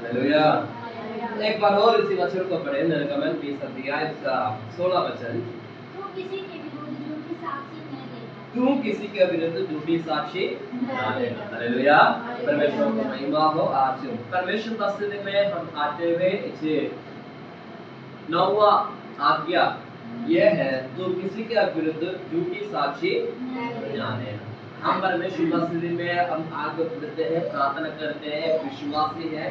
Hallelujah. एक बार और इसी वचन को पढ़े, निर्गमन 20 अध्याय का 16 वचन। तू किसी के विरुद्ध झूठी साक्षी न देना। तू किसी के विरुद्ध झूठी साक्षी न देना। हालेलुया। परमेश्वर को महिमा हो। आज परमेश्वर की स्तुति में हम आते हुए इसे 9वां आज्ञा यह है, तू किसी के विरुद्ध झूठी साक्षी न देना। हम परमेश्वर की स्तुति में हम आगे बढ़ते हैं, प्रार्थना करते हैं, विश्वासी है,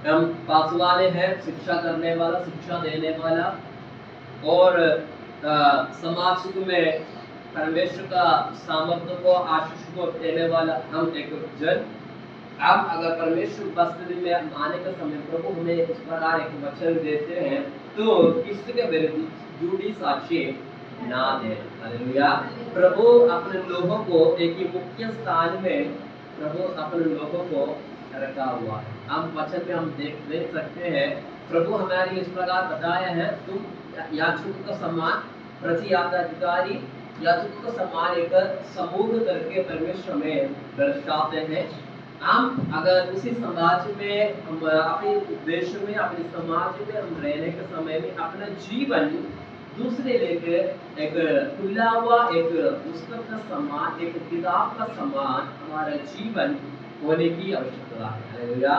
हम पास वाले हैं, शिक्षा करने वाला, शिक्षा देने वाला और समाज में परमेश्वर का सामर्थ्य को, आशीष को देने वाला हम एक जन। अब अगर परमेश्वर उपस्थिति में आने का समय प्रभु हमें इस प्रकार एक वचन देते हैं, तो किसी के विरुद्ध झूठी साक्षी ना दे। हालेलुया। प्रभु अपने लोगों को एक ही मुख्य स्थान में प्रभु अपने लोगों को रखा हुआ है। हम वचन में हम देख सकते हैं, प्रभु हमारे इस प्रकार बताया है, तुम याजकों का सम्मान, प्रतियात्राधिकारी याजकों का सम्मान एक समूह करके परमेश्वर में दर्शाते हैं। हम अगर उसी समाज में, हम अपने देश में, अपने समाज में हम रहने के समय में अपना जीवन दूसरे लेके एक खुला हुआ एक पुस्तक का समान, एक किताब का समान हमारा जीवन होने की आवश्यकता है। हालेलुया।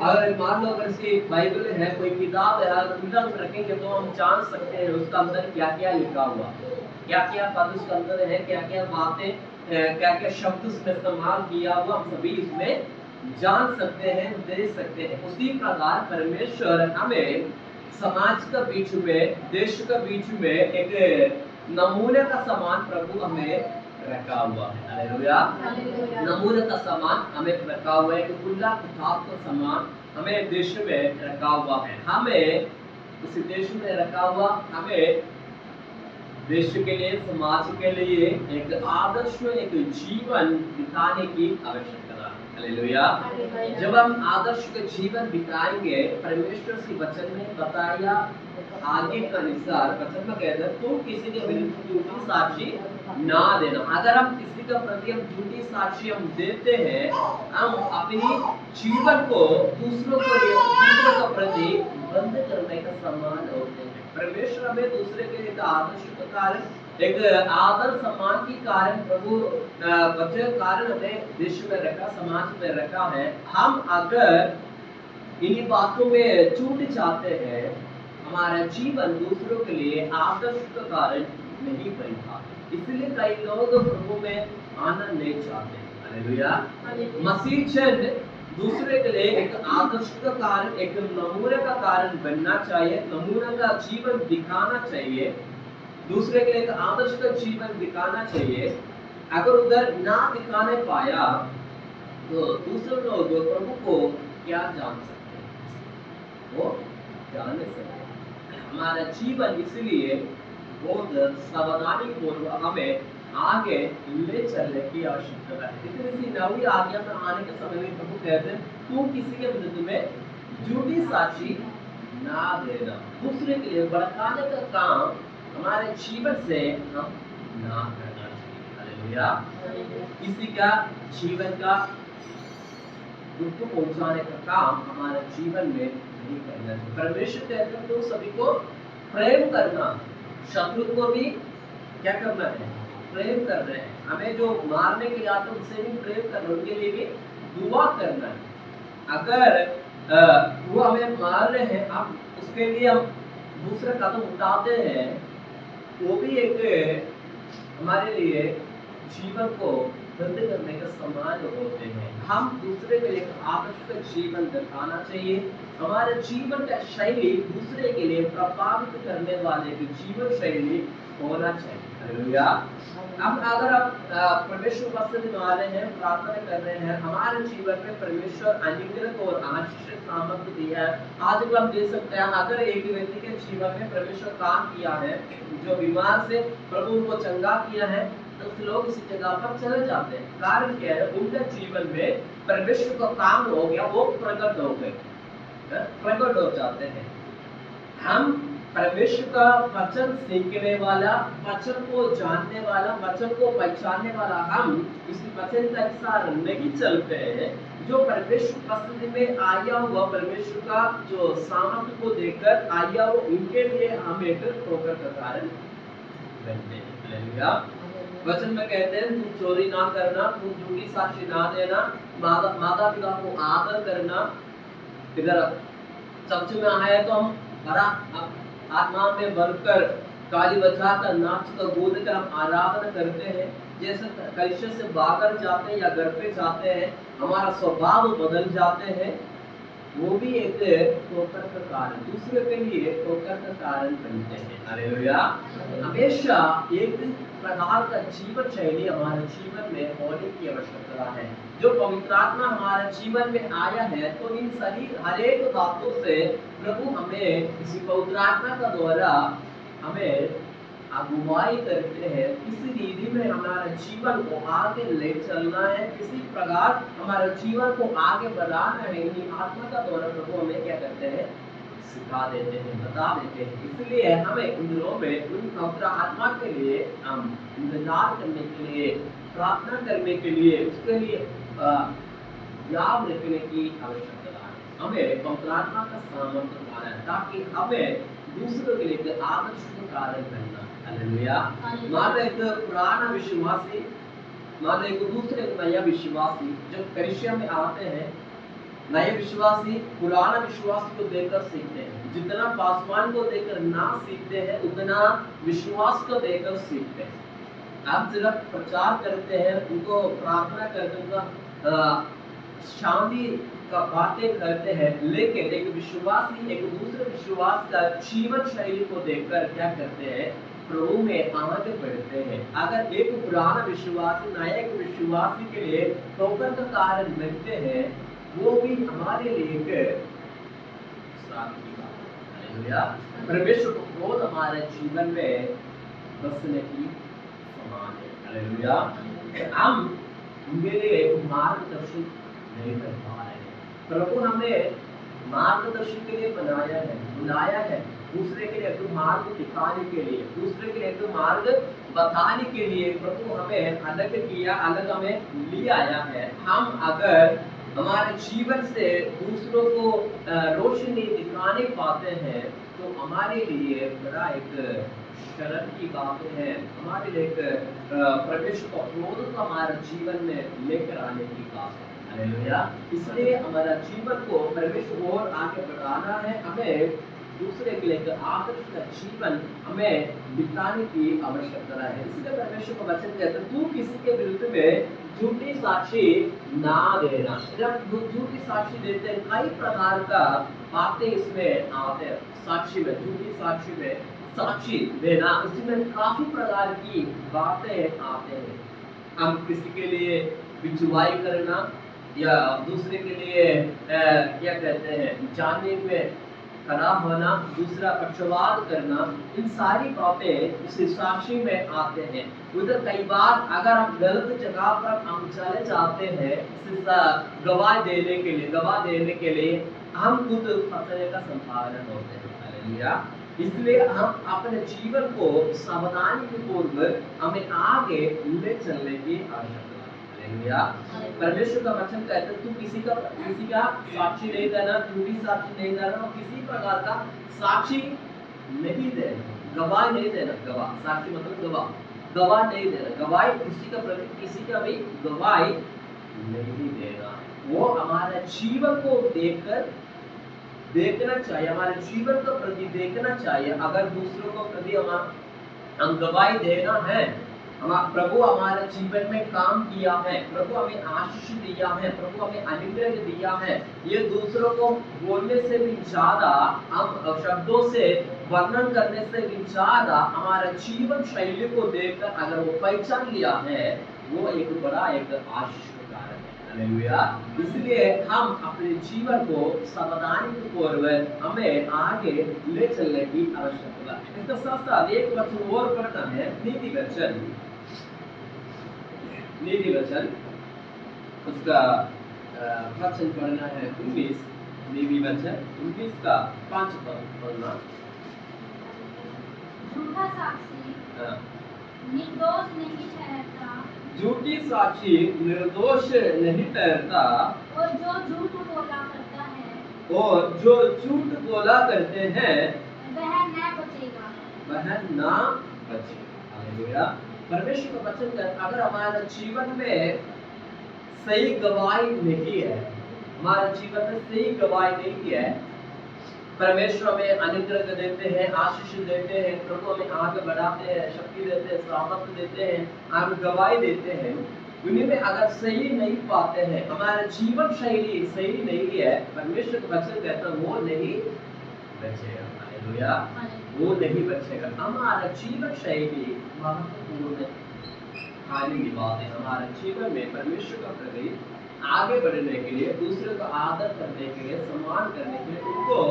अगर मान लो अगर से बाइबल है, कोई किताब है, अगर खुला रखेंगे तो हम जान सकते हैं उसका अंदर क्या क्या लिखा हुआ, क्या क्या पद उसके अंदर है, क्या क्या बातें, क्या क्या शब्द उसमें इस्तेमाल किया हुआ, हम सभी इसमें जान सकते हैं, देख सकते हैं। उसी प्रकार परमेश्वर हमें समाज का बीच में, देश का बीच में एक नमूने का समान प्रभु हमें रखा हुआ है। हालेलुया। नमूने का समान हमें रखा हुआ है, एक खुला किताब का समान हमें देश में रखा हुआ है। हमें उसी देश में रखा हुआ, हमें देश के लिए, समाज के लिए एक आदर्श, एक जीवन बिताने की आवश्यकता है। हालेलुया। जब हम आदर्श का जीवन बिताएंगे, परमेश्वर के वचन में बताया आगे के अनुसार वचन में कहता है, तुम किसी के विरुद्ध झूठी साक्षी ना देना। अगर हम किसी का प्रति हम झूठी साक्षी हम देते हैं, हम अपनी जीवन को दूसरों का प्रति बंद करने का समान होते हैं। परमेश्वर हमें दूसरे के लिए आदर्श के कारण, एक आदर सम्मान के कारण प्रभु वचन कारण हमें देश में रखा, समाज में रखा है। हम अगर इन्हीं बातों में छूट जाते हैं, हमारा जीवन दूसरों के लिए आदर्श का कारण नहीं बन पाता। इसलिए कई लोग प्रभु में आना नहीं चाहते। हालेलुया। मसीह जन दूसरे के लिए एक आदर्श का कारण, एक नमूने का कारण बनना चाहिए, नमूने का जीवन दिखाना चाहिए, दूसरे के लिए एक आदर्श का जीवन दिखाना चाहिए। अगर उधर ना दिखाने पाया तो दूसरे लोग प्रभु को क्या जान सकते हैं, वो जान नहीं सकते। हमारा जीवन इसलिए बहुत सावधानी पूर्वक हमें आगे ले चलने की आवश्यकता है। इसी 9वीं आज्ञा में आने के समय में प्रभु कहते हैं, तू किसी के विरुद्ध में झूठी साक्षी ना देना। दूसरे के लिए भड़काने का काम हमारे जीवन से हम ना करना चाहिए। हालेलुया। किसी का जीवन का दुख पहुंचाने का काम हमारे जीवन में नहीं करना चाहिए। परमेश्वर कहते हैं, तो सभी को प्रेम करना, शत्रु को भी क्या करना है, प्रेम कर रहे हैं। हमें जो मारने के लिए आते हैं उनसे भी प्रेम करना, उनके लिए भी दुआ करना है। अगर वो हमें मार रहे हैं, हम उसके लिए हम दूसरा कदम उठाते हैं, वो भी एक हमारे लिए जीवन को बंद करने का समान होते हैं। हम दूसरे के लिए आदर्श का जीवन दिखाना चाहिए। हमारे जीवन का शैली दूसरे के लिए प्रभावित करने वाले की जीवन शैली होना चाहिए। हालेलुया। अब अगर आप परमेश्वर उपस्थिति में आ रहे हैं, प्रार्थना कर रहे हैं, हमारे जीवन में परमेश्वर अनुग्रह और आशीष सामर्थ्य दिया है। आज भी हम देख सकते हैं, अगर एक व्यक्ति के जीवन में परमेश्वर काम किया है, जो बीमार से प्रभु उनको चंगा किया है, तो लोग इसी जगह पर चले जाते हैं। कारण क्या है, उनके जीवन में परमेश्वर का काम हो गया, वो प्रकट हो गए, प्रकट हो जाते हैं। हम परमेश्वर का वचन सीखने वाला, वचन को जानने वाला, वचन को पहचानने वाला, हम इस वचन के अनुसार नहीं चलते हैं, जो परमेश्वर की उपस्थिति में आया हुआ परमेश्वर का जो सामर्थ्य को देखकर आया वो उनके लिए हम एक ठोकर का कारण बनते हैं। हालेलुया। वचन में कहते हैं तुम चोरी ना करना, तुम झूठी साक्षी ना देना, माता पिता को आदर करना। इधर चर्च में आए तो हम बड़ा आत्मा में भरकर ताली बजाकर नाचकर कूदकर हम आराधना करते हैं। जैसे कलीसिया से बाहर जाते हैं या घर पे जाते हैं हमारा स्वभाव बदल जाते हैं, वो भी एक ठोकर का कारण, दूसरे के लिए ठोकर का कारण बनते हैं। हालेलुया। हमेशा एक प्रकार का जीवन शैली हमारे जीवन में होने की आवश्यकता है। जो पवित्र आत्मा हमारे जीवन में आया है तो इन सभी हर एक बातों से प्रभु हमें इसी पवित्र आत्मा का द्वारा हमें अगुवाई करते हैं। किसी रीति में हमारा जीवन को आगे ले चलना है, किसी प्रकार हमारे जीवन को आगे बढ़ाना है, इन आत्मा का द्वारा प्रभु हमें क्या करते हैं, सिखा देते हैं, बता देते हैं। इसलिए हमें इन दिनों में उन पवित्र आत्मा के लिए हम इंतजार करने के लिए, प्रार्थना करने के लिए, उसके लिए याद रखने की आवश्यकता है। हमें पवित्र आत्मा का सामर्थ्य पाना है ताकि हमें दूसरों के लिए आदर्श का कारण बनना। हालेलुया। मान एक पुराना विश्वासी, मान एक दूसरे नया विश्वासी जब कलीसिया में आते हैं, नए विश्वासी पुराना विश्वासी को देखकर सीखते हैं। जितना पासवान को देखकर ना सीखते हैं उतना विश्वास को देखकर सीखते हैं। आप सिर्फ प्रचार करते हैं, उनको प्रार्थना करते हैं, शांति का बातें करते हैं, लेकिन एक विश्वासी एक दूसरे विश्वास का जीवन शैली को देखकर क्या करते हैं, प्रभु में आगे बढ़ते हैं। अगर एक पुराना विश्वासी नया एक विश्वासी के लिए ठोकर का कारण बनते हैं, वो भी हमारे लिए एक श्राप की बात है। हालेलुया। परमेश्वर को क्रोध हमारे जीवन में बसने की समान है। हालेलुया। हम उनके लिए एक मार्गदर्शन नहीं कर पा रहे हैं। प्रभु हमें मार्गदर्शन के लिए बनाया है, बुलाया है, दूसरे के लिए एक मार्ग दिखाने के लिए, दूसरे के लिए एक मार्ग बताने के लिए प्रभु हमें अलग किया, अलग हमें ले आया है। हम अगर हमारे जीवन से दूसरों को रोशनी दिखाने पाते हैं तो हमारे लिए बड़ा एक शर्म की बात है, हमारे लिए एक परमेश्वर का क्रोध को हमारे जीवन में लेकर आने की बात है। हालेलुया। इसलिए हमारा जीवन को परमेश्वर और आगे बढ़ाना है, हमें दूसरे के लिए आदर्श का जीवन हमें बिताने की आवश्यकता है। इसलिए परमेश्वर का वचन कहता है तू किसी के विरुद्ध में झूठी साक्षी ना देना। जब झूठी साक्षी देते हैं कई प्रकार का बातें इसमें आते हैं। साक्षी में, झूठी साक्षी में साक्षी देना, इसमें काफी प्रकार की बातें आते हैं। हम किसी के लिए बिचवाई करना या दूसरे के लिए क्या कहते हैं, जानने में खड़ा होना, दूसरा पक्षपात करना, इन सारी बातें इस साक्षी में आते हैं। उधर कई बार अगर हम गलत जगह पर हम चले जाते हैं गवाह देने के लिए हम खुद फंसने का संभावना होते हैं। हालेलुया। इसलिए हम अपने जीवन को सावधानी पूर्वक हमें आगे ले चलने की आवश्यकता है। हालेलुया। परमेश्वर का वचन कहता है तू किसी का साक्षी नहीं देना, झूठी साक्षी नहीं देना, और किसी प्रकार का साक्षी नहीं देना, गवाह नहीं देना। गवाह साक्षी मतलब गवाह नहीं देना, गवाही किसी का प्रति किसी का भी गवाही नहीं देना। वो हमारे जीवन को देखना चाहिए, हमारे जीवन को प्रति देखना चाहिए। अगर दूसरों को प्रति हम गवाही देना है, प्रभु हमारे जीवन में काम किया है, प्रभु हमें आशीष दिया है, प्रभु हमें अनुग्रह दिया है, ये दूसरों को बोलने से भी ज्यादा, हम शब्दों से वर्णन करने से भी ज्यादा हमारे जीवन शैली को देखकर अगर वो पहचान लिया है, वो एक बड़ा एक आशीष का कारण है। हालेलुया। इसलिए हम अपने जीवन को सावधानी पूर्वक हमें आगे ले चलने की आवश्यकता है। इसके साथ साथ एक वचन और पढ़ना है, नीति वचन उसका वचन पढ़ना है 19, नीति वचन 19 का 5 पद पढ़ना। झूठा साक्षी निर्दोष नहीं ठहरता, झूठी साक्षी निर्दोष नहीं ठहरता, और जो झूठ बोला करता है और जो झूठ बोला करते हैं वह न बचेगा। वह ना बचे। हालेलुया। परमेश्वर का वचन कहता है, अगर हमारे जीवन में सही गवाही नहीं है, हमारे जीवन में सही गवाही नहीं है, परमेश्वर हमें अनुग्रह देते हैं, आशीष देते हैं, प्रभु हमें आगे बढ़ाते हैं, शक्ति देते हैं, सामर्थ्य देते हैं, हम गवाही देते हैं, उन्हीं में अगर सही नहीं पाते हैं, हमारा जीवन शैली सही नहीं है, परमेश्वर का वचन कहता है वो नहीं बचेगा। हालेलुया। वो नहीं बचेगा। हमारा जीवन शैली महत्वपूर्ण खाने की बात है। हमारे जीवन में परमेश्वर का प्रति आगे बढ़ने के लिए, दूसरे को आदर करने के लिए, सम्मान करने के लिए, उनको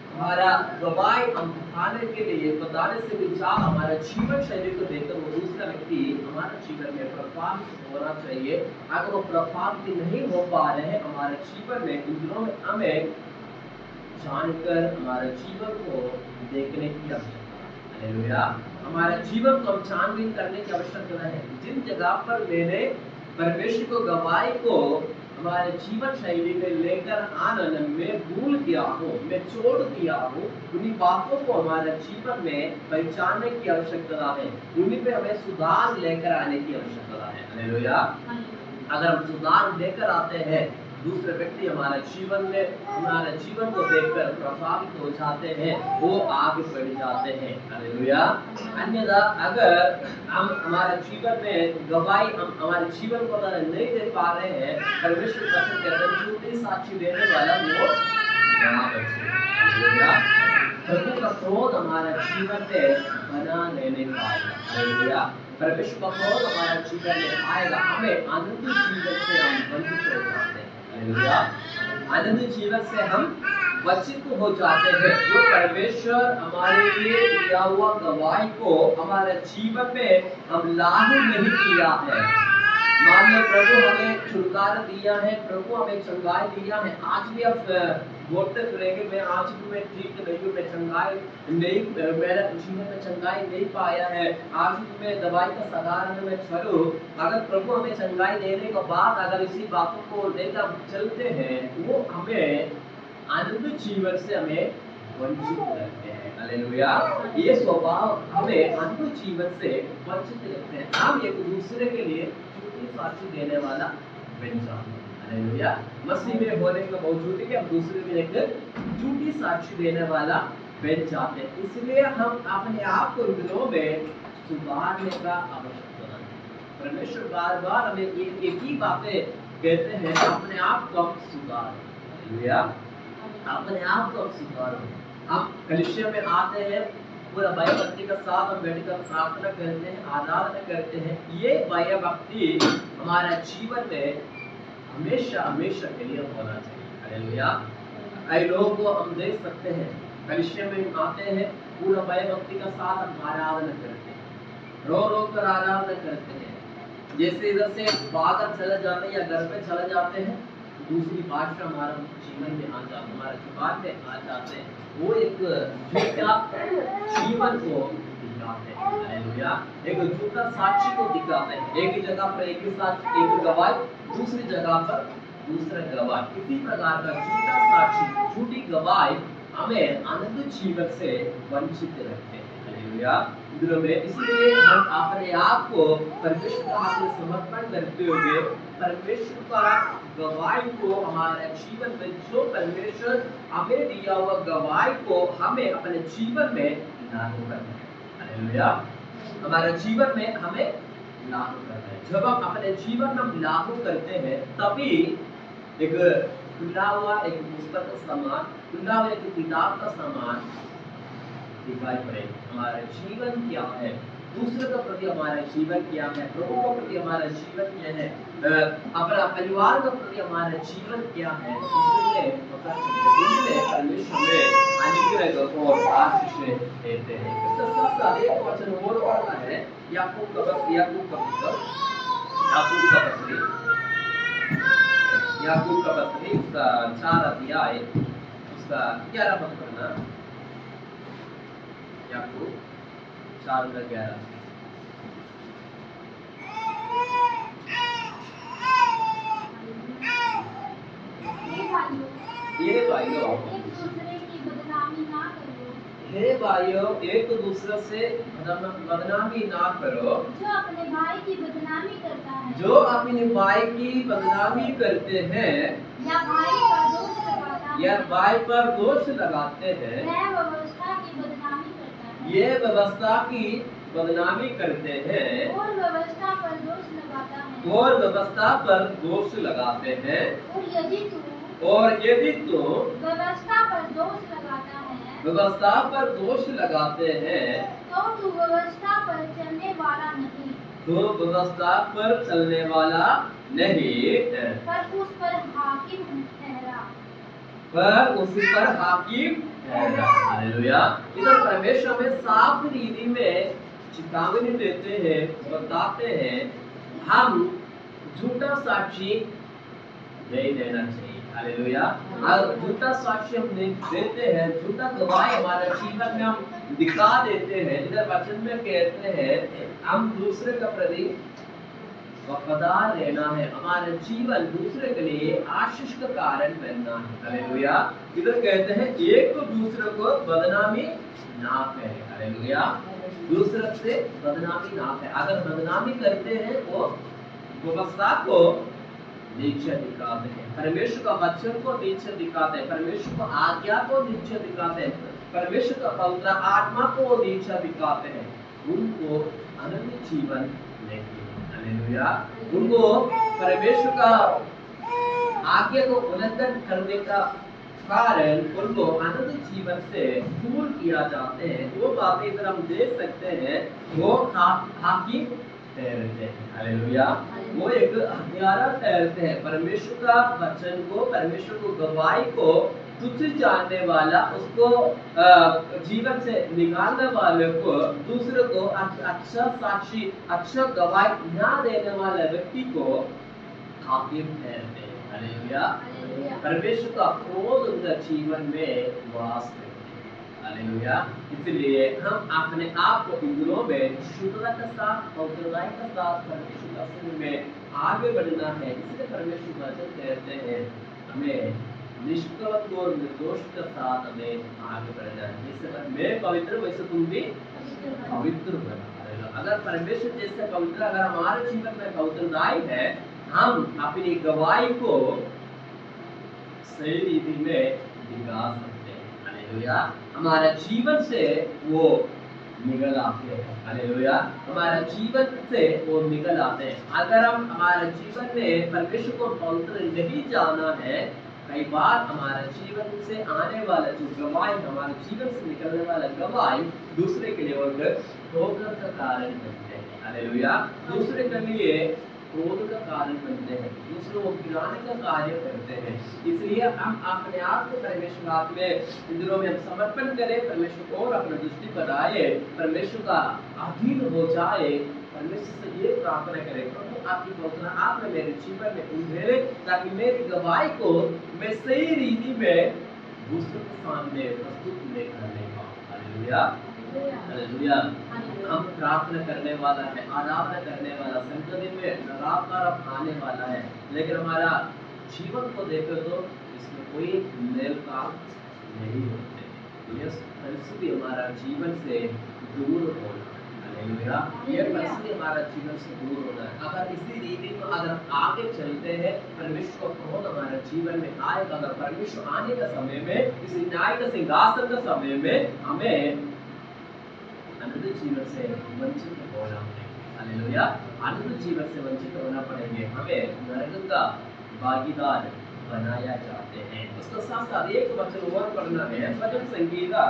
हमारा गवाही हम दिखाने के लिए बताने से भी ज्यादा हमारे जीवन शैली को देखकर वो दूसरा व्यक्ति हमारे जीवन में प्रभावित होना चाहिए। अगर वो प्रभावित नहीं हो पा रहे हैं हमारे जीवन में, इन दिनों में हमें जानकर हमारे जीवन को देखने की आवश्यकता है। हालेलुया। हमारे जीवन को हम छानबीन करने की आवश्यकता है। जिन जगह पर मैंने परमेश्वर को गवाही को हमारे जीवन शैली में लेकर आना में भूल गया हूँ, मैं छोड़ दिया हूँ, उन्हीं बातों को हमारे जीवन में पहचानने की आवश्यकता है, उन्हीं पे हमें सुधार लेकर आने की आवश्यकता है। हालेलुया। अगर हम सुधार लेकर आते हैं, दूसरे व्यक्ति हमारे जीवन में हमारे जीवन को देखकर प्रभावित हो जाते हैं, वो आगे बढ़ जाते हैं। हालेलुया। अन्यथा अगर हम हमारे जीवन में गवाही हम हमारे जीवन को नहीं दे पा रहे हैं, परमेश्वर वचन कहता है झूठी साक्षी देने वाला वो ना बचे। हालेलुया। प्रभु का क्रोध हमारे जीवन में बना रहने पाएगा। हालेलुया। परमेश्वर का क्रोध हमारे जीवन में आएगा, हमें आनंद जीवन से हम वंचित हो जाते हैं। हालेलुया। आनंद जीवन से हम वंचित हो जाते हैं। जो परमेश्वर हमारे लिए दिया हुआ गवाही को हमारे जीवन में हम लागू नहीं किया है, मान लो प्रभु हमें छुटकारा दिया है, प्रभु हमें चंगाई दिया है, आज भी आप बोलते फिरेंगे मैं आज भी मैं ठीक नहीं हूँ, मैं चंगाई नहीं, मेरा जीवन में चंगाई नहीं पाया है, आज भी मैं दवाई का सहारा में चलूं। अगर प्रभु हमें चंगाई देने के बाद अगर इसी बातों को लेकर चलते हैं, वो हमें आनंद जीवन से हमें वंचित करते हैं। हालेलुया। ये स्वभाव हमें आनंद जीवन से वंचित रखते हैं। हम एक दूसरे के लिए झूठी साक्षी देने वाला बन जाते हैं। हालेलुया। मसीह में होने के बावजूद कि हम दूसरे में एक झूठी साक्षी देने वाला बन जाते हैं। इसलिए हम अपने आप को दिनों में सुधारने का आवश्यकता है। परमेश्वर बार बार हमें एक ही बातें कहते हैं, अपने आप को सुधारो। हालेलुया। अपने आप को सुधारो। हम कलीसिया में आते हैं, पूरा भय भक्ति का साथ हम बैठकर प्रार्थना करते हैं, आराधना करते हैं। ये भय भक्ति हमारा जीवन में हमेशा हमेशा के लिए होना चाहिए। हालेलुया। कई लोगों को हम देख सकते हैं, कलीसिया में आते हैं, पूरा भय भक्ति का साथ हम आराधना करते हैं, रो रो कर आराधना करते हैं, जैसे इधर से बाहर चले जाते हैं या घर पे चले जाते हैं, दूसरी भाषा हमारा जीवन में आ जाते, हमारे जुबान में आ जाते हैं, वो एक झूठा जीवन को दिखाते हैं। हालेलुया। एक झूठा साक्षी को दिखाते हैं। एक ही जगह पर एक ही साथ एक गवाह, दूसरी जगह पर दूसरा गवाह, किसी प्रकार का झूठा साक्षी, झूठी गवाह हमें आनंद जीवन से वंचित रखते हैं। हालेलुया। इसलिए हम अपने आप को परमेश्वर के हाथ में समर्पण करते हुए परमेश्वर का गवाही को हमारे जीवन में, जो परमेश्वर हमें दिया हुआ गवाही को हमें अपने जीवन में लागू करना है। हालेलुया। हमारे जीवन में हमें लागू करना है। जब हम अपने जीवन में हम लागू करते हैं, तभी एक खुला हुआ एक पुस्तक का समान, खुला हुआ एक किताब का समान दिखाई पड़ेगा। हमारा जीवन क्या है, दूसरे के प्रति हमारा जीवन क्या है, प्रभु के प्रति हमारा जीवन क्या है, अपना परिवार के प्रति हमारा जीवन क्या है, उसमें पता चलता है। परमेश्वर में अनुग्रह और आशीष देते हैं। इसका साथ साथ एक वचन और पढ़ना है, याकूब का पत्री, याकूब का पत्री उसका 4 अध्याय उसका 11 पद पढ़ना। याकूब 4:11। ये ये भाइयों भाइयों, एक दूसरे की बदनामी ना करो, हे भाइयों, एक दूसरे से बदनामी ना करो। जो अपने भाई की बदनामी करता है, जो अपने भाई की बदनामी करते हैं या भाई पर दोष लगाता है, या भाई पर दोष लगाते हैं, वह व्यवस्था की बदनामी करता है, ये व्यवस्था की बदनामी करते हैं और व्यवस्था पर दोष लगाता है। और व्यवस्था पर दोष लगाते हैं। और यदि तू व्यवस्था पर दोष लगाता है, व्यवस्था पर दोष लगाते हैं, तो तू व्यवस्था पर चलने वाला नहीं, तो व्यवस्था पर चलने वाला नहीं है, पर उस पर हाकिम ठहरा। पर उस पर हाकिम ठहरा। हालेलुया। इधर परमेश्वर में साफ रीति में चेतावनी देते हैं, बताते हैं, हम झूठा साक्षी नहीं देना चाहिए। हालेलुया। और झूठा साक्ष्य हम देते हैं, झूठा गवाही हमारे जीवन में हम दिखा देते हैं। इधर वचन में कहते हैं हम दूसरे का प्रति वफादार रहना है, हमारा जीवन दूसरे के लिए आशीष का कारण बनना है। हालेलुया। इधर कहते हैं एक तो दूसरे को बदनामी ना करें। हालेलुया। दूसरे से बदनामी ना करें। अगर बदनामी करते हैं वो व्यवस्था को नीचे दिखाते हैं, परमेश्वर का वचन को नीचे दिखाते हैं, परमेश्वर को आज्ञा को नीचे दिखाते हैं, परमेश्वर का पवित्र आत्मा को नीचे दिखाते हैं, उनको अनंत जीवन नहीं। हालेलुया। उनको परमेश्वर का आज्ञा को उल्लंघन करने का कारण उनको अनंत जीवन से दूर किया जाते हैं। वो बातें इधर हम देख सकते हैं, वो हाकिम ठहरते हैं। हालेलुया। वो एक हत्यारा ठहरते हैं। परमेश्वर का वचन को, परमेश्वर को गवाही को तुच्छ जानने वाला, उसको जीवन से निकालने वाले को, दूसरे को अच्छा साक्षी, अच्छा गवाही ना देने वाले व्यक्ति को हाकिम ठहरते हैं। हालेलुया। परमेश्वर का क्रोध उनका जीवन में वास करते हैं। हालेलुया। इसलिए हम अपने आप को इन दिनों में शुद्धता के साथ, पवित्रता के साथ परमेश्वर का सन्निधि में आगे बढ़ना है। इसलिए परमेश्वर वचन कहते हैं हमें निष्कलंक और निर्दोष के साथ हमें आगे बढ़ना है। जैसे मैं पवित्र वैसे तुम भी पवित्र बनो। अगर परमेश्वर जैसे पवित्र अगर हमारे जीवन में पवित्रताई है, हम अपनी गवाही को सही रीति में दिखा सकते हैं। हालेलुया। हमारा जीवन से वो निकल आते हैं। हालेलुया। हमारा जीवन से वो निकल आते हैं। अगर हम हमारे जीवन में परमेश्वर को पवित्र नहीं जाना है, कई बार हमारे जीवन से आने वाला जो गवाही, हमारे जीवन से निकलने वाला गवाही दूसरे के लिए धोखा का कारण बनते हैं। हालेलुया। दूसरे के लिए क्रोध का कारण बनते हैं, दूसरों को गिराने का कार्य करते हैं। इसलिए हम अपने आप को परमेश्वर हाथ में इन दिनों में हम समर्पण करें, परमेश्वर को और अपना दृष्टि बनाए, परमेश्वर का अधीन हो जाए। परमेश्वर से ये प्रार्थना करें, प्रभु आपकी पवित्र आत्मा मेरे जीवन में उभरे, ताकि मेरी गवाही को मैं सही रीति में दूसरों के सामने प्रस्तुत करने पाऊं। हालेलुया। हालेलुया। हम प्रार्थना करने वाला है, आराधना करने वाला, संगति में लगातार आने वाला है, लेकिन हमारा जीवन को देखो तो इसमें कोई मेल काल नहीं होते। यह परिस्थिति हमारा जीवन से दूर होना। हालेलुया। यह परिस्थिति हमारा जीवन से दूर होना है। अगर इसी रीति में अगर हम आगे चलते हैं, परमेश्वर का क्रोध हमारे जीवन में आएगा। अगर परमेश्वर आने का समय में, इस न्याय का सिंहासन का समय में हमें अनंत जीवन से वंचित होना है। हालेलुया। अनंत जीवन से वंचित होना पड़ेंगे, हमें नरक का भागीदार बनाया जाते हैं। उसके साथ साथ एक वचन और पढ़ना है, भजन संगीता,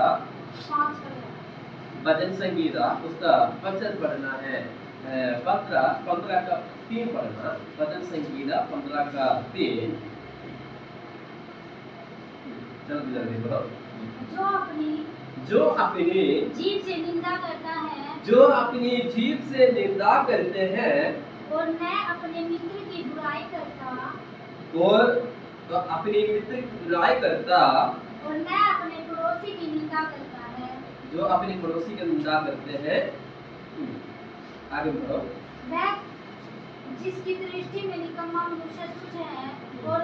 भजन संगीता उसका वचन पढ़ना है 15 का 3 पढ़ना। भजन संगीता 15 का 3। जल्दी जल्दी बोलो। जो अपनी जीभ से निंदा करता है, जो अपनी जीभ से निंदा करते हैं, और मैं अपने मित्र की बुराई करता, और अपनी मित्र की बुराई करता, और मैं अपने पड़ोसी की निंदा करता है, जो अपने पड़ोसी की निंदा करते हैं। आगे बढ़ो। जिसकी दृष्टि में निकम्मा मनुष्य तुच्छ है और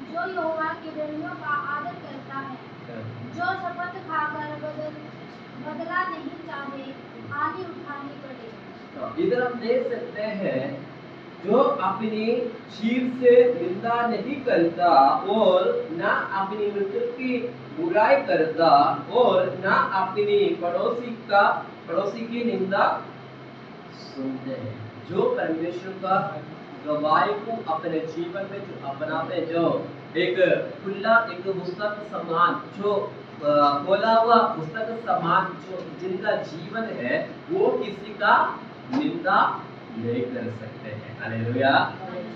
जो यहोवा के वचनों का आदर करता है, जो शपथ खाकर बदला नहीं चाहे, हानि उठानी पड़े। तो इधर हम देख सकते हैं जो अपनी चीज से निंदा नहीं करता और ना अपनी मित्र की बुराई करता और ना अपनी पड़ोसी की निंदा सुनते हैं, जो परमेश्वर का गवाही को अपने जीवन में जो अपनाते, जो एक खुला एक पुस्तक समान, जो खोला हुआ पुस्तक समान जो जिनका जीवन है, वो किसी का निंदा नहीं कर सकते हैं। हालेलुया।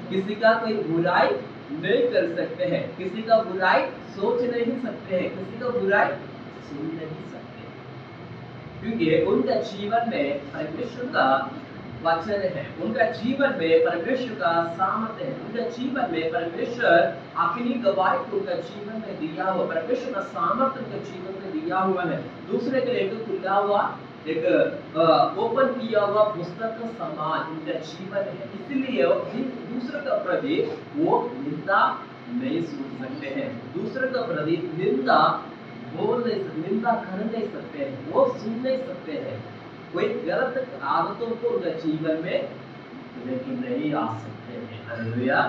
किसी का कोई बुराई नहीं कर सकते हैं, किसी का बुराई सोच नहीं सकते हैं, किसी का बुराई सुन नहीं सकते, क्योंकि उनका जीवन में परमेश्वर का वचन है, उनका जीवन में परमेश्वर का सामर्थ्य है, उनका जीवन में परमेश्वर अपनी गवाही को उनका जीवन में दिया हुआ, परमेश्वर का सामर्थ्य उनके जीवन में दिया हुआ है। दूसरे के लिए एक खुला हुआ एक ओपन किया हुआ पुस्तक का समान उनका जीवन है, इसलिए दूसरे का प्रति वो निंदा नहीं सुन सकते हैं, दूसरे का प्रति निंदा बोल नहीं सकते, निंदा कर नहीं सकते हैं, वो सुन नहीं सकते हैं, कोई गलत आदतों को उनके जीवन में लेकिन नहीं आ सकते हैं। हालेलुया।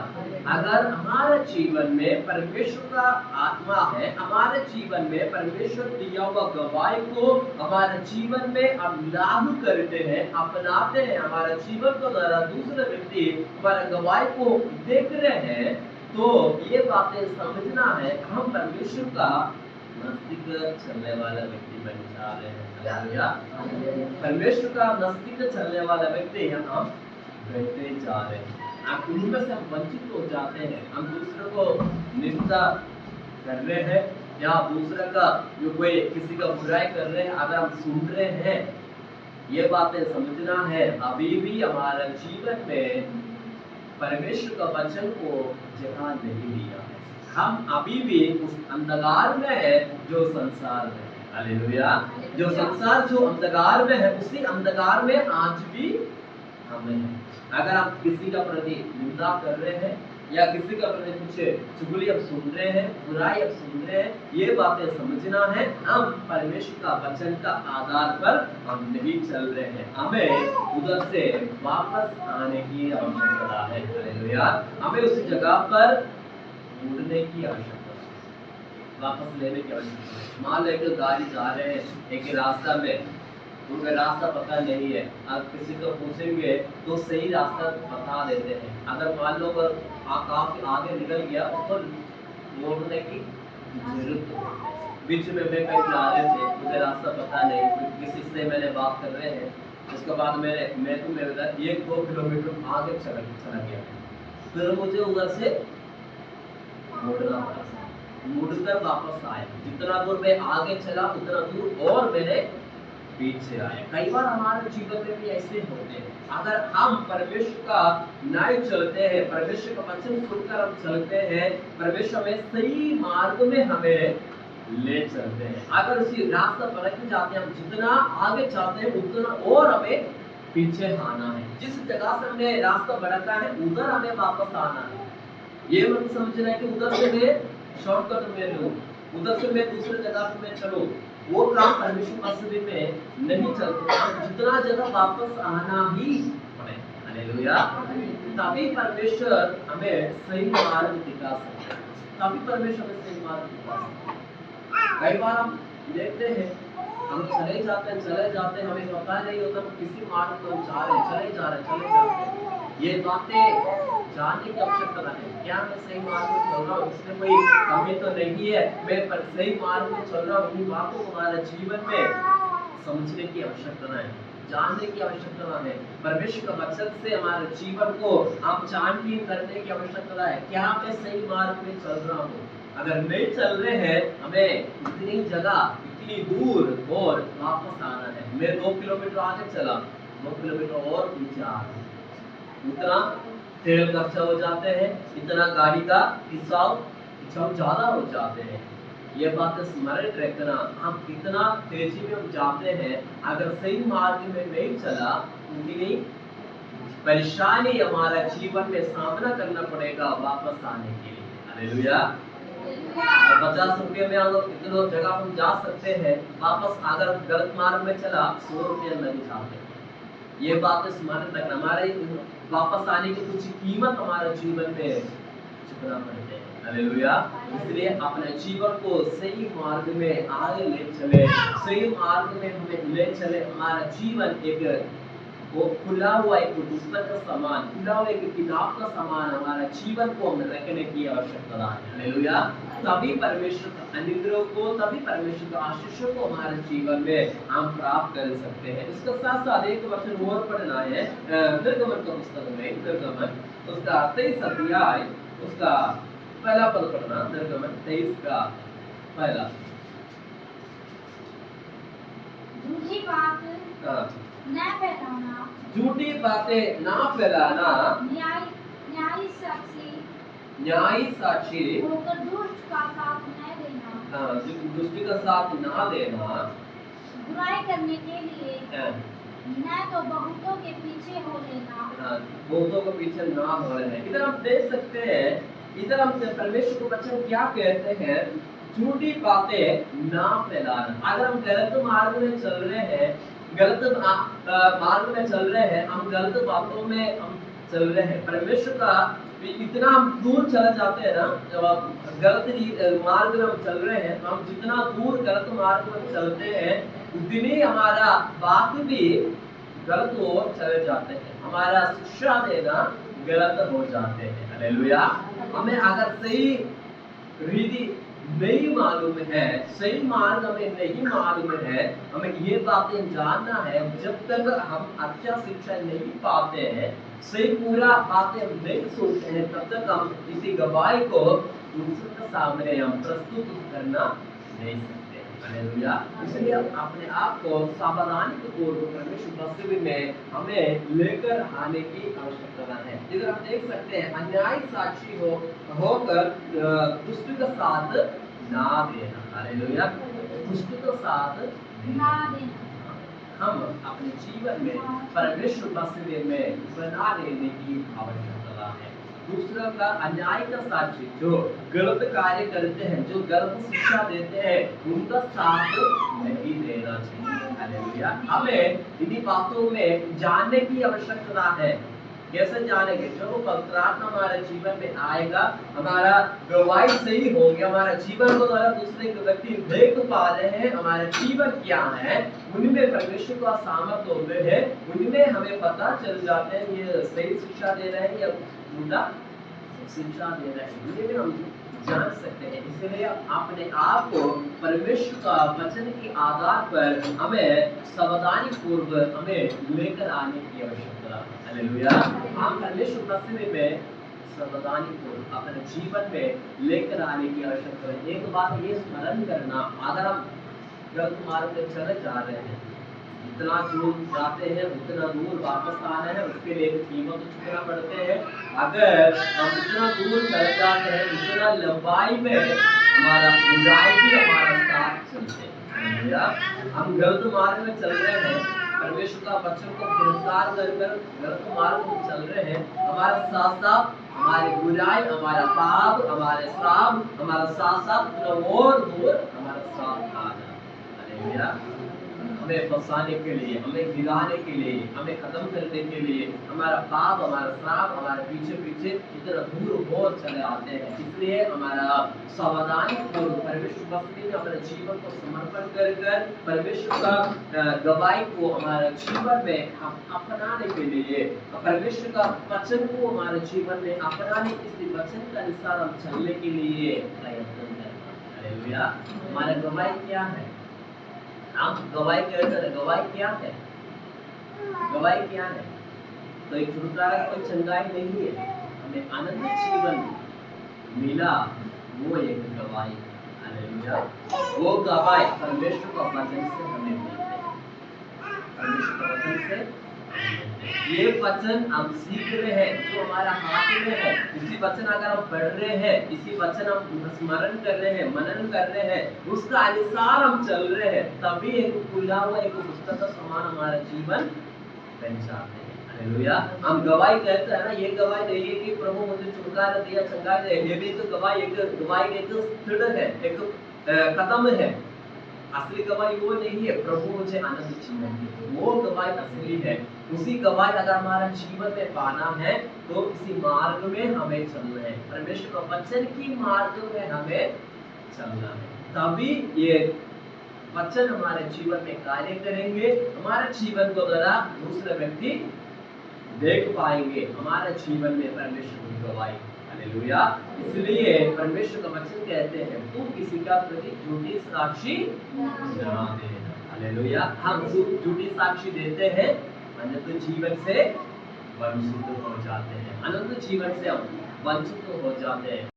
अगर हमारे जीवन में परमेश्वर का आत्मा है, हमारे जीवन में परमेश्वर दिया हुआ गवाही को हमारे जीवन में हम लागू करते हैं, अपनाते हैं, हमारे जीवन को द्वारा दूसरे व्यक्ति हमारे गवाही को देख रहे हैं, तो ये बातें समझना है हम परमेश्वर का नास्तिक चलने वाला व्यक्ति बन जा रहे हैं। हालेलुया। परमेश्वर का नास्तिक चलने वाला व्यक्ति हम बनते जा रहे हैं, आप उनमें से हम वंचित हो जाते हैं, हम दूसरे को निंदा कर रहे हैं या दूसरे का जो कोई किसी का बुराई कर रहे हैं, अगर हम सुन रहे हैं, ये बातें समझना है अभी भी हमारे जीवन में परमेश्वर का वचन को जगह नहीं दिया है, हम अभी भी उस अंधकार में है जो संसार में है। हालेलुया। जो संसार जो अंधकार में है, उसी अंधकार में आज भी हमें है। अगर आप किसी का प्रति निंदा कर रहे हैं या किसी का प्रति कुछ चुगली अब सुन रहे हैं, बुराई अब सुन रहे हैं, ये बातें समझना है हम परमेश्वर का वचन का आधार पर हम नहीं चल रहे हैं, हमें उधर से वापस आने की आवश्यकता है। हालेलुया। हमें उस जगह पर मुड़ने की आवश्यकता है, वापस लेने की आवश्यकता है। मान लो एक गाड़ी जा रहे हैं एक रास्ता में, उनका रास्ता पता नहीं है, आप किसी को पूछेंगे तो सही रास्ता बता देते हैं, अगर मान लो काफी आगे निकल गया तो मोड़ने की जरूरत है। बीच में मैं कहीं जा रहे थे, मुझे रास्ता पता नहीं, किसी से मैंने बात कर रहे हैं, उसके बाद मैं 1-2 किलोमीटर आगे चला गया, फिर मुझे उधर से मुड़ना पड़ा, मुड़कर वापस आया, जितना दूर मैं आगे चला उतना दूर और मैंने पीछे आए। कई बार हमारे जीवन में भी ऐसे होते हैं, अगर हम परमेश्वर का न्याय चलते हैं, परमेश्वर का वचन सुनकर हम चलते हैं, परमेश्वर में सही मार्ग में हमें ले चलते हैं, अगर उसी रास्ता भटक जाते हैं, हम जितना आगे चाहते हैं उतना और हमें पीछे आना है, जिस जगह से हमने रास्ता भटका है उधर हमें वापस आना है। ये मत समझना है कि उधर से मैं शॉर्टकट में लूं, उधर से मैं दूसरे जगह से मैं चलूं, वो काम परमेश्वर मसीह में नहीं चलता, जितना जगह वापस आना ही पड़े। हालेलुया। तभी परमेश्वर हमें सही मार्ग दिखा सकता है, तभी परमेश्वर हमें सही मार्ग दिखा सकता है। कई बार हम देखते हैं हम चले जाते हैं, हमें पता नहीं होता किसी मार्ग को जा रहे हैं, चले जाते हैं। ये बातें जानने की आवश्यकता है, क्या मैं सही मार्ग में चल रहा हूँ, इसमें कोई कमी तो नहीं है, मैं सही मार्ग में चल रहा हूँ, इन बातों को हमारे जीवन में समझने की आवश्यकता है, जानने की आवश्यकता है। परमेश्वर का वचन से हमारे जीवन को हम छानबीन करने की आवश्यकता है, क्या मैं सही मार्ग में चल रहा हूँ। अगर नहीं चल रहे हैं, हमें इतनी जगह इतनी दूर और वापस आना है। मैं 2 किलोमीटर आगे चला, 2 किलोमीटर और पीछे आ रहा, इतना तेल खर्चा हो जाते हैं, इतना गाड़ी का हिसाब ज्यादा हो जाते हैं। ये बात स्मरण रखना, हम कितना तेजी में हम जाते हैं, अगर सही मार्ग में नहीं चला, उतनी परेशानी हमारा जीवन में सामना करना पड़ेगा वापस आने के लिए। हालेलुया। 50 रुपये में अगर इतने जगह हम जा सकते हैं, वापस अगर गलत मार्ग में चला 100 रुपये नहीं जाते। ये बात स्मरण रखना, हमारे वापस आने की कुछ कीमत हमारे जीवन में चुकाना पड़ते हैं। हालेलुया। इसलिए अपने जीवन को सही मार्ग में आगे ले चले, सही मार्ग में हमें ले चले। हमारा जीवन एक वो खुला हुआ एक पुस्तक का समान, खुला हुआ एक किताब का समान हमारा जीवन को हमें रखने की आवश्यकता है। हालेलुया। तभी परमेश्वर का अनुग्रह को, तभी परमेश्वर का आशीषों को हमारे जीवन में हम प्राप्त कर सकते हैं। इसके साथ साथ एक वचन और पढ़ना है निर्गमन का पुस्तक में, निर्गमन उसका 23 अध्याय उसका पहला पद पढ़ना। निर्गमन 23 का पहला। झूठी बात न फैलाना, झूठी बातें ना फैलाना, न्यायी साक्षी होकर दुष्ट का साथ न देना, दुष्ट का साथ ना देना, बुराई करने के लिए न तो बहुतों के पीछे हो लेना, बहुतों के पीछे ना हो लेना। इधर हम देख सकते हैं, इधर हम परमेश्वर को वचन क्या कहते हैं, झूठी बातें ना फैलाना। अगर हम गलत मार्ग में चल रहे हैं, गलत मार्ग में चल रहे हैं, हम गलत बातों में हम चल रहे हैं, परमेश्वर का इतना हम दूर चले जाते हैं ना, जब आप गलत मार्ग में हम चल रहे हैं, हम जितना दूर गलत मार्ग में चलते हैं उतनी हमारा बात भी गलत ओर चले जाते हैं, हमारा शिक्षा देना गलत हो जाते हैं। हालेलुया। हमें अगर सही रीति नहीं मालूम है, सही मार्ग हमें नहीं मालूम है, हमें ये बातें जानना है। जब तक हम अच्छा शिक्षा नहीं पाते हैं, सही पूरा बातें हम नहीं सोचते हैं, तब तक हम किसी गवाही को दूसरों के सामने हम प्रस्तुत करना नहीं सकते। हालेलुया। इसलिए अपने आप को सावधानी पूर्वक परमेश्वर वास्तव में हमें लेकर आने की आवश्यकता है। इधर हम देख सकते हैं, अन्याय साक्षी होकर दुष्ट का साथ ना देना। हालेलुया। दुष्ट का साथ ना देना। हम अपने जीवन में परमेश्वर वास्तव में बना लेने की आवश्यकता है। दूसरा का अन्याय का साक्षी, जो गलत कार्य करते हैं, जो गलत शिक्षा देते हैं, उनका साथ नहीं देना चाहिए। हालेलुया। हमें इन्हीं बातों में जानने की आवश्यकता है। कैसे जानेंगे? जब पवित्र आत्मा हमारे जीवन में आएगा, हमारा गवाही सही होगी, हमारा जीवन को द्वारा दूसरे व्यक्ति देख पा रहे हैं हमारा जीवन क्या है, उनमें परमेश्वर का सामर्थ्य होते हैं, उनमें हमें पता चल जाते हैं ये सही शिक्षा दे रहे हैं या उल्टा शिक्षा दे रहे हैं, उन्हें हम जान सकते हैं। इसलिए अपने आप को परमेश्वर का वचन के आधार पर हमें सावधानी पूर्वक हमें लेकर आने की आवश्यकता है। हालेलुया। हम परमेश्वर वास्तव में सावधानी पूर्वक अपने जीवन में लेकर आने की आवश्यकता है। एक बात ये स्मरण करना, अगर हम गलत मार्ग में चले जा रहे हैं, जितना दूर जाते हैं उतना दूर वापस आना है, उसके लिए कीमत चुकाना पड़ते हैं। अगर हम उतना दूर चले जाते हैं, उतना लंबाई में हमारा बुराई भी हमारा साथ चलते हैं। हम गलत मार्ग में चल रहे हैं, परमेश्वर का वचन को पुरस्कार कर गलत मार्ग में चल रहे हैं, हमारा साथ साथ हमारी बुराई, हमारा पाप, हमारे श्राप, हमारा साथ साथ और दूर हमारा साथ आ जाए। हमें फंसाने के लिए, हमें गिराने के लिए, हमें खत्म करने के लिए हमारा पाप, हमारा श्राप हमारे पीछे पीछे इतना दूर और चले आते हैं। इसलिए हमारा सावधानी पूर्वक परमेश्वर भक्ति में अपने जीवन को समर्पण कर परमेश्वर का गवाही को हमारे जीवन में हम अपनाने के लिए, परमेश्वर का वचन को हमारे जीवन में अपनाने, इस वचन के अनुसार हम चलने के लिए प्रयत्न करना। हालेलुया। हमारा गवाही क्या है? हम गवाही कहते हैं, गवाही क्या है? गवाही क्या है? तो एक छुटकारा कोई चंगाई नहीं है, हमें अनंत जीवन मिला, वो एक गवाही। हालेलुया। वो गवाही परमेश्वर का वचन से हमें मिलते हैं, परमेश्वर का वचन से ये वचन हम सीख रहे हैं, जो हमारा हाथ में है, इसी वचन अगर हम पढ़ रहे हैं, इसी वचन हम स्मरण कर रहे हैं, मनन कर रहे हैं, उसका अनुसार हम चल रहे हैं, तभी एक खुला हुआ एक पुस्तक का समान हमारा जीवन बन जाते हैं। हालेलुया। हम गवाही कहते हैं ना, ये गवाही नहीं है कि प्रभु मुझे छुटकारा दिया, चंगाई दिया, ये भी तो गवाही एक स्थिर है, एक कदम है। असली गवाही वो नहीं है प्रभु मुझे आनंद जीवन दे, वो गवाही असली है। उसी गवाही अगर हमारा जीवन में पाना है तो इसी मार्ग में हमें चलना है, परमेश्वर का वचन की मार्ग में हमें चलना है, तभी ये वचन हमारे जीवन में कार्य करेंगे। हमारे जीवन को द्वारा दूसरे व्यक्ति देख पाएंगे हमारे जीवन में परमेश्वर की गवाही। हालेलुया। इसलिए परमेश्वर का वचन कहते हैं तू किसी का प्रति झूठी साक्षी ना देना। हालेलुया। हम झूठी साक्षी देते हैं, अनंत जीवन से वंचित हो जाते हैं, अनंत जीवन से हम वंचित हो जाते हैं।